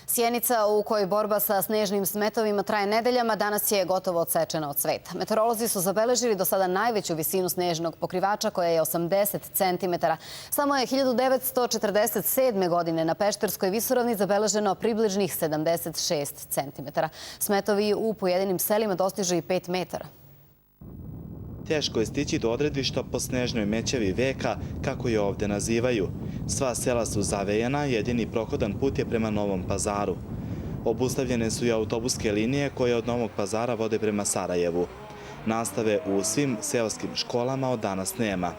Sjenica, u kojoj borba sa snežnim smetovima traje nedeljama, danas je gotovo odsečena od sveta. Meteorolozi su zabeležili do sada najveću visinu snežnog pokrivača, koja je 80 cm. Samo je 1947. godine na Pešterskoj visoravni zabeleženo približnih 76 cm. Smetovi u pojedinim selima dostižu i 5 metara. Teško je stići do odredišta po snežnoj mećavi veka, kako je ovdje nazivaju. Sva sela su zavejena, jedini prohodan put je prema Novom Pazaru. Obustavljene su i autobuske linije koje od Novog Pazara vode prema Sarajevu. Nastave u svim seoskim školama od danas nema.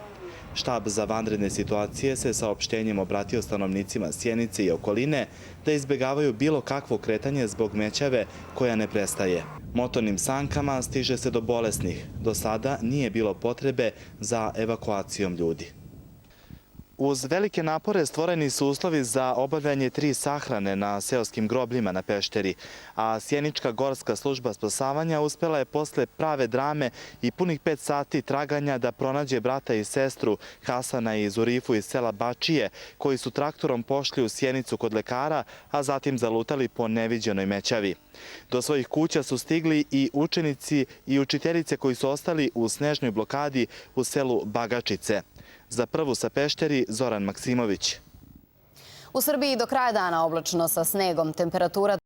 Štab za vanredne situacije se saopštenjem obratio stanovnicima Sjenice i okoline da izbjegavaju bilo kakvo kretanje zbog mećave koja ne prestaje. Motornim sankama stiže se do bolesnih. Do sada nije bilo potrebe za evakuacijom ljudi. Uz velike napore stvoreni su uslovi za obavljanje 3 sahrane na seoskim grobljima na Pešteri, a Sjenička gorska služba spasavanja uspjela je posle prave drame i punih 5 sati traganja da pronađe brata i sestru Hasana i Zurifu iz sela Bačije, koji su traktorom pošli u Sjenicu kod lekara, a zatim zalutali po neviđenoj mećavi. Do svojih kuća su stigli i učenici i učiteljice koji su ostali u snežnoj blokadi u selu Bagačice. Za Prvu sa Pešteri, Zoran Maksimović. U Srbiji do kraja dana oblačno sa snegom. Temperatura